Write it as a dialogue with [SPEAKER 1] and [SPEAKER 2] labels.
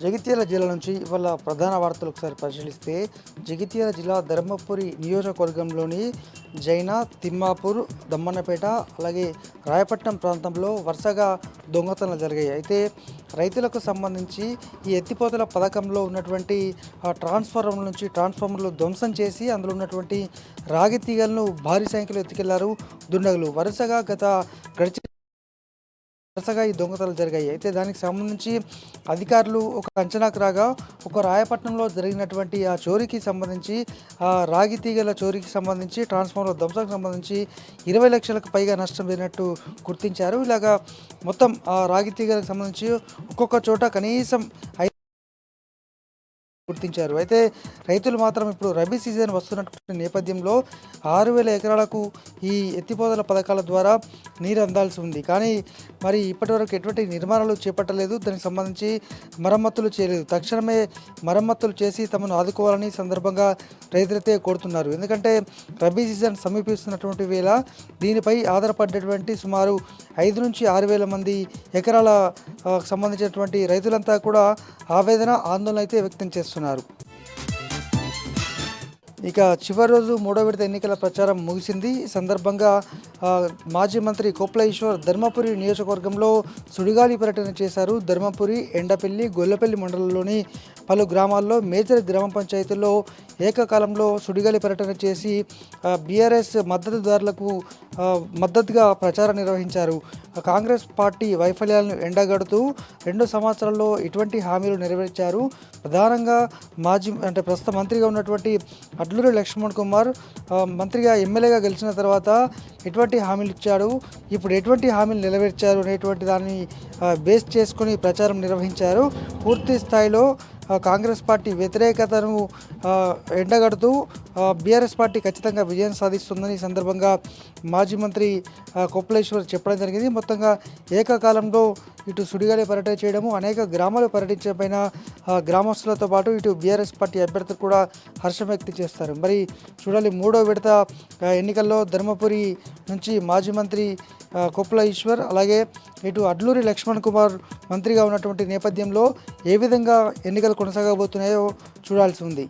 [SPEAKER 1] జగిత్యాల జిల్లా నుంచి ఇవాళ ప్రధాన వార్తలు ఒకసారి పరిశీలిస్తే జగిత్యాల జిల్లా ధర్మపురి నియోజకవర్గంలోని జైన, తిమ్మాపూర్, దమ్మన్నపేట అలాగే రాయపట్నం ప్రాంతంలో వరుసగా దొంగతనాలు జరిగాయి. అయితే రైతులకు సంబంధించి ఈ ఎత్తిపోతల పథకంలో ఉన్నటువంటి ట్రాన్స్ఫార్మర్లు ధ్వంసం చేసి అందులో ఉన్నటువంటి రాగి తీగలను భారీ సంఖ్యలో ఎత్తుకెళ్లారు దుండగులు. వరుసగా ఈ దొంగతనాలు జరిగాయి. అయితే దానికి సంబంధించి అధికారులు ఒక అంచనాకు రాగా ఒక రాయపట్నంలో జరిగినటువంటి ఆ చోరీకి సంబంధించి ఆ రాగి తీగల చోరీకి సంబంధించి ట్రాన్స్ఫార్మర్ ధ్వంసానికి సంబంధించి 20 లక్షలకు పైగా నష్టం జరిగినట్టు గుర్తించారు. ఇలాగా మొత్తం ఆ రాగి తీగలకు సంబంధించి ఒక్కొక్క చోట కనీసం గుర్తించారు. అయితే రైతులు మాత్రం ఇప్పుడు రబీ సీజన్ వస్తున్నటువంటి నేపథ్యంలో 6,000 ఎకరాలకు ఈ ఎత్తిపోతల పథకాల ద్వారా నీరు అందాల్సి ఉంది. కానీ మరి ఇప్పటివరకు ఎటువంటి నిర్మాణాలు చేపట్టలేదు. దానికి సంబంధించి మరమ్మతులు చేయలేదు. తక్షణమే మరమ్మతులు చేసి తమను ఆదుకోవాలని సందర్భంగా రైతులైతే కోరుతున్నారు. ఎందుకంటే రబీ సీజన్ సమీపిస్తున్నటువంటి వేళ దీనిపై ఆధారపడేటువంటి సుమారు 5 నుంచి 6,000 మంది ఎకరాల సంబంధించినటువంటి రైతులంతా కూడా ఆవేదన, ఆందోళన అయితే వ్యక్తం చేస్తున్నారు. ఇక చివరి రోజు 3వ విడత ఎన్నికల ప్రచారం ముగిసింది. ఈ సందర్భంగా మాజీ మంత్రి కొప్పుల ఈశ్వర్ ధర్మపురి నియోజకవర్గంలో సుడిగాలి పర్యటన చేశారు. ధర్మపురి, ఎండపల్లి, గొల్లపల్లి మండలంలోని పలు గ్రామాల్లో మేజర్ గ్రామ పంచాయతీల్లో ఏకకాలంలో సుడిగాలి పర్యటన చేసి బీఆర్ఎస్ మద్దతుదారులకు మద్దతుగా ప్రచారం నిర్వహించారు. కాంగ్రెస్ పార్టీ వైఫల్యాలను ఎండగడుతూ 2 సంవత్సరాల్లో ఇటువంటి హామీలు నెరవేర్చారు. ప్రధానంగా ప్రస్తుత మంత్రిగా ఉన్నటువంటి అడ్లూరి లక్ష్మణ్ కుమార్ మంత్రిగా ఎమ్మెల్యేగా గెలిచిన తర్వాత ఎటువంటి హామీలు ఇచ్చాడు, ఇప్పుడు ఎటువంటి హామీలు నెరవేర్చారు అనేటువంటి దాన్ని బేస్ చేసుకొని ప్రచారం నిర్వహించారు. పూర్తి స్థాయిలో కాంగ్రెస్ పార్టీ వ్యతిరేకతను ఎండగడుతూ బీఆర్ఎస్ పార్టీ ఖచ్చితంగా విజయం సాధిస్తుందని ఈ సందర్భంగా మాజీ మంత్రి కొప్పులేశ్వర్ చెప్పడం జరిగింది. మొత్తంగా ఏకకాలంలో ఇటు సుడిగాలి పర్యటన చేయడము, అనేక గ్రామాలు పర్యటించడం గ్రామస్తులతో పాటు ఇటు బీఆర్ఎస్ పార్టీ అభ్యర్థులు కూడా హర్షం వ్యక్తం చేస్తారు. మరి చూడాలి 3వ విడత ఎన్నికల్లో ధర్మపురి నుంచి మాజీ మంత్రి కొప్పుల ఈశ్వర్ అలాగే ఇటు అడ్లూరి లక్ష్మణ్ కుమార్ మంత్రిగా ఉన్నటువంటి నేపథ్యంలో ఏ విధంగా ఎన్నికలు కొనసాగబోతున్నాయో చూడాల్సి ఉంది.